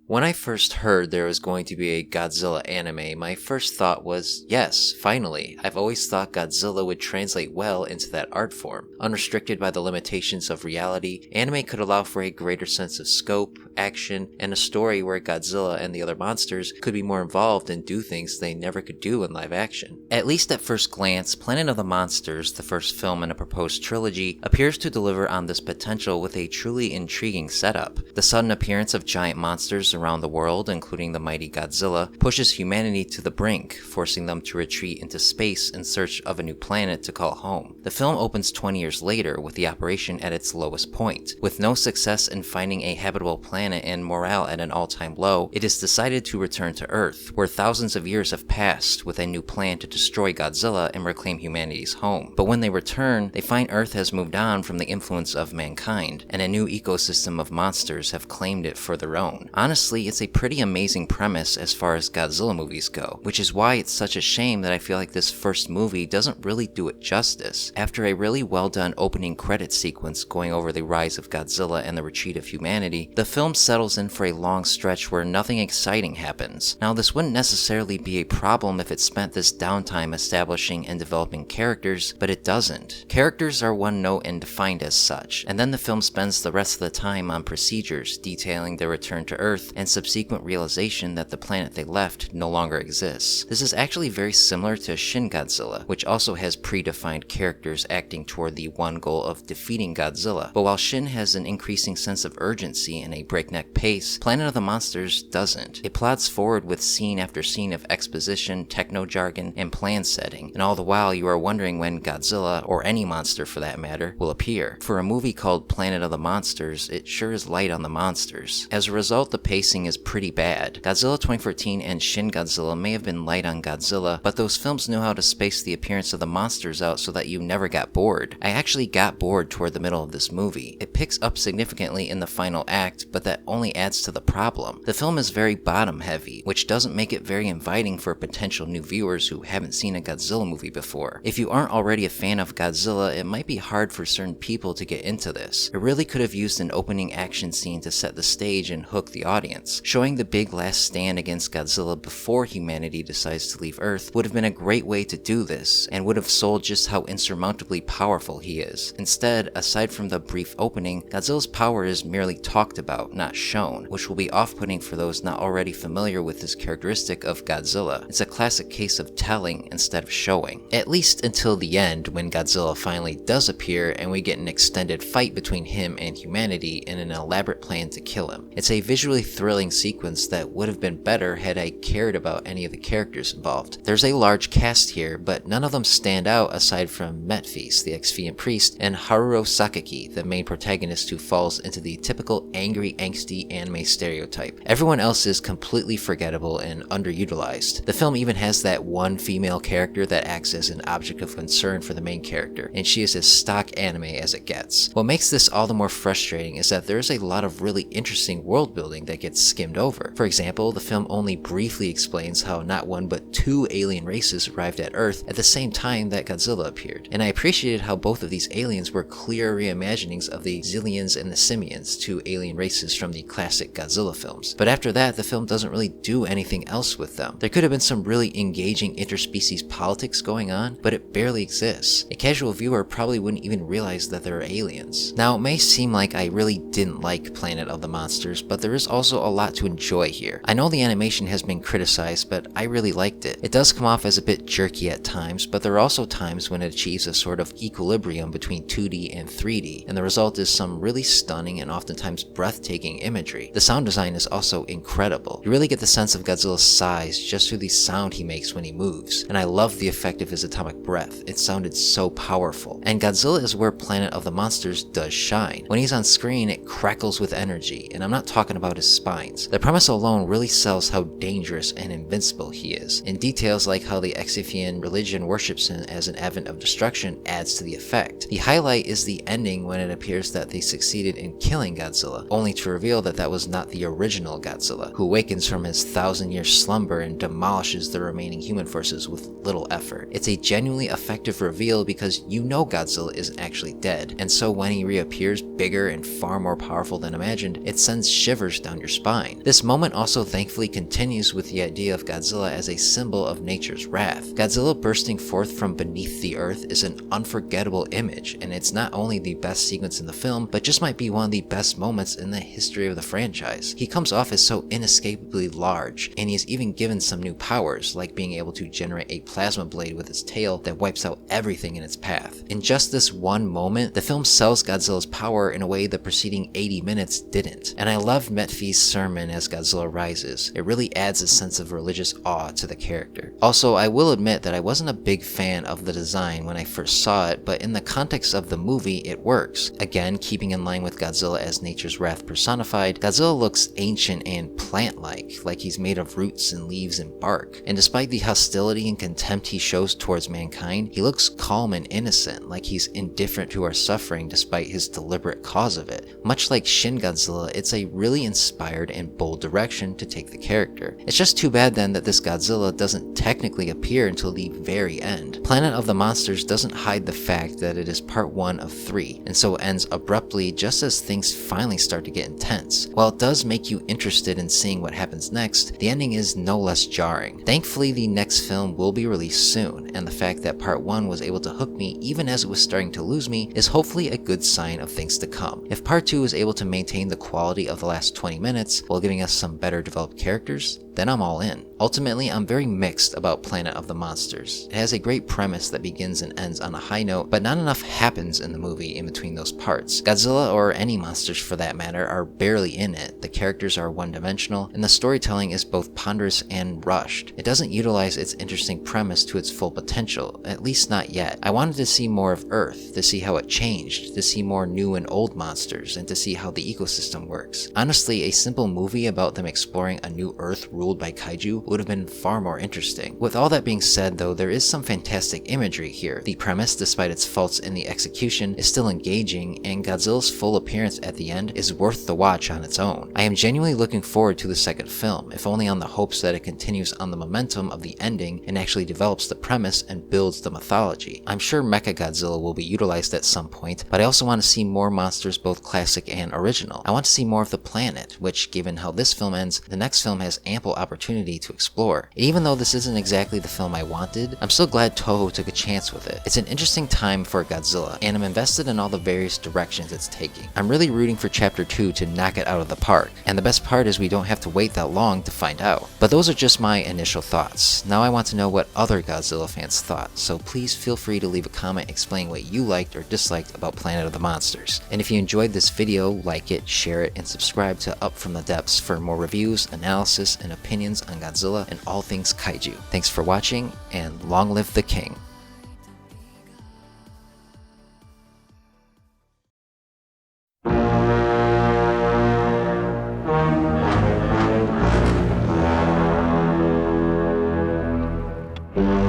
When I first heard there was going to be a Godzilla anime, my first thought was, yes, finally. I've always thought Godzilla would translate well into that art form. Unrestricted by the limitations of reality, anime could allow for a greater sense of scope, action, and a story where Godzilla and the other monsters could be more involved and do things they never could do in live action. At least at first glance, Planet of the Monsters, the first film in a proposed trilogy, appears to deliver on this potential with a truly intriguing setup. The sudden appearance of giant monsters around the world, including the mighty Godzilla, pushes humanity to the brink, forcing them to retreat into space in search of a new planet to call home. The film opens 20 years later with the operation at its lowest point. With no success in finding a habitable planet and morale at an all-time low, it is decided to return to Earth, where thousands of years have passed, with a new plan to destroy Godzilla and reclaim humanity's home. But when they return, they find Earth has moved on from the influence of mankind, and a new ecosystem of monsters have claimed it for their own. Honestly, it's a pretty amazing premise as far as Godzilla movies go, which is why it's such a shame that I feel like this first movie doesn't really do it justice. After a really well done opening credit sequence going over the rise of Godzilla and the retreat of humanity, the film settles in for a long stretch where nothing exciting happens. Now, this wouldn't necessarily be a problem if it spent this downtime establishing and developing characters, but it doesn't. Characters are one note and defined as such, and then the film spends the rest of the time on procedures detailing their return to Earth and subsequent realization that the planet they left no longer exists. This is actually very similar to Shin Godzilla, which also has predefined characters acting toward the one goal of defeating Godzilla. But while Shin has an increasing sense of urgency and a breakneck pace, Planet of the Monsters doesn't. It plods forward with scene after scene of exposition, techno-jargon, and plan setting, and all the while you are wondering when Godzilla, or any monster for that matter, will appear. For a movie called Planet of the Monsters, it sure is light on the monsters. As a result, the pacing is pretty bad. Godzilla 2014 and Shin Godzilla may have been light on Godzilla, but those films knew how to space the appearance of the monsters out so that you never got bored. I actually got bored toward the middle of this movie. It picks up significantly in the final act, but that only adds to the problem. The film is very bottom heavy, which doesn't make it very inviting for potential new viewers who haven't seen a Godzilla movie before. If you aren't already a fan of Godzilla, it might be hard for certain people to get into this. It really could have used an opening action scene to set the stage and hook the audience. Showing the big last stand against Godzilla before humanity decides to leave Earth would have been a great way to do this, and would have sold just how insurmountably powerful he is. Instead, aside from the brief opening, Godzilla's power is merely talked about, not shown, which will be off-putting for those not already familiar with this characteristic of Godzilla. It's a classic case of telling instead of showing. At least until the end, when Godzilla finally does appear and we get an extended fight between him and humanity in an elaborate plan to kill him. It's a visually thrilling sequence that would have been better had I cared about any of the characters involved. There's a large cast here, but none of them stand out aside from Metfis, the Exfiant priest, and Haruo Sakaki, the main protagonist who falls into the typical angry, angsty anime stereotype. Everyone else is completely forgettable and underutilized. The film even has that one female character that acts as an object of concern for the main character, and she is as stock anime as it gets. What makes this all the more frustrating is that there's a lot of really interesting world building that gets skimmed over. For example, the film only briefly explains how not one but two alien races arrived at Earth at the same time that Godzilla appeared, and I appreciated how both of these aliens were clear reimaginings of the Xiliens and the Simians, two alien races from the classic Godzilla films. But after that, the film doesn't really do anything else with them. There could have been some really engaging interspecies politics going on, but it barely exists. A casual viewer probably wouldn't even realize that there are aliens. Now, it may seem like I really didn't like Planet of the Monsters, but there is also a lot to enjoy here. I know the animation has been criticized, but I really liked it. It does come off as a bit jerky at times, but there are also times when it achieves a sort of equilibrium between 2D and 3D, and the result is some really stunning and oftentimes breathtaking imagery. The sound design is also incredible. You really get the sense of Godzilla's size just through the sound he makes when he moves, and I love the effect of his atomic breath. It sounded so powerful. And Godzilla is where Planet of the Monsters does shine. When he's on screen, it crackles with energy, and I'm not talking about his spines. The premise alone really sells how dangerous and invincible he is, and details like how the Exfian religion worships him as an advent of destruction adds to the effect. The highlight is the ending when it appears that they succeeded in killing Godzilla, only to reveal that that was not the original Godzilla, who awakens from his 1,000-year slumber and demolishes the remaining human forces with little effort. It's a genuinely effective reveal because you know Godzilla isn't actually dead, and so when he reappears bigger and far more powerful than imagined, it sends shivers down your spine. This moment also thankfully continues with the idea of Godzilla as a symbol of nature's wrath. Godzilla bursting forth from beneath the earth is an unforgettable image, and it's not only the best sequence in the film, but just might be one of the best moments in the history of the franchise. He comes off as so inescapably large, and he is even given some new powers, like being able to generate a plasma blade with his tail that wipes out everything in its path. In just this one moment, the film sells Godzilla's power in a way the preceding 80 minutes didn't. And I loved Metfi's sermon as Godzilla rises. It really adds a sense of religious awe to the character. Also, I will admit that I wasn't a big fan of the design when I first saw it, but in the context of the movie, it works. Again, keeping in line with Godzilla as nature's wrath personified, Godzilla looks ancient and plant-like, like he's made of roots and leaves and bark. And despite the hostility and contempt he shows towards mankind, he looks calm and innocent, like he's indifferent to our suffering despite his deliberate cause of it. Much like Shin Godzilla, it's a really inspired and bold direction to take the character. It's just too bad then that this Godzilla doesn't technically appear until the very end. Planet of the Monsters doesn't hide the fact that it is part 1 of 3, and so ends abruptly just as things finally start to get intense. While it does make you interested in seeing what happens next, the ending is no less jarring. Thankfully, the next film will be released soon, and the fact that part 1 was able to hook me even as it was starting to lose me is hopefully a good sign of things to come. If part 2 is able to maintain the quality of the last 20 minutes while giving us some better developed characters, then I'm all in. Ultimately, I'm very mixed about Planet of the Monsters. It has a great premise that begins and ends on a high note, but not enough happens in the movie in between those parts. Godzilla, or any monsters for that matter, are barely in it, the characters are one-dimensional, and the storytelling is both ponderous and rushed. It doesn't utilize its interesting premise to its full potential, at least not yet. I wanted to see more of Earth, to see how it changed, to see more new and old monsters, and to see how the ecosystem works. Honestly, a simple movie about them exploring a new Earth ruled by kaiju would have been far more interesting. With all that being said though, there is some fantastic imagery here. The premise, despite its faults in the execution, is still engaging, and Godzilla's full appearance at the end is worth the watch on its own. I am genuinely looking forward to the second film, if only on the hopes that it continues on the momentum of the ending and actually develops the premise and builds the mythology. I'm sure Mechagodzilla will be utilized at some point, but I also want to see more monsters both classic and original. I want to see more of the planet, which, given how this film ends, the next film has ample opportunity to explore. Even though this isn't exactly the film I wanted, I'm still glad Toho took a chance with it. It's an interesting time for Godzilla, and I'm invested in all the various directions it's taking. I'm really rooting for Chapter 2 to knock it out of the park, and the best part is we don't have to wait that long to find out. But those are just my initial thoughts. Now I want to know what other Godzilla fans thought, so please feel free to leave a comment explaining what you liked or disliked about Planet of the Monsters. And if you enjoyed this video, like it, share it, and subscribe to Up From the Depths for more reviews, analysis, and opinions on Godzilla and all things kaiju. Thanks for watching, and long live the king. Thank you.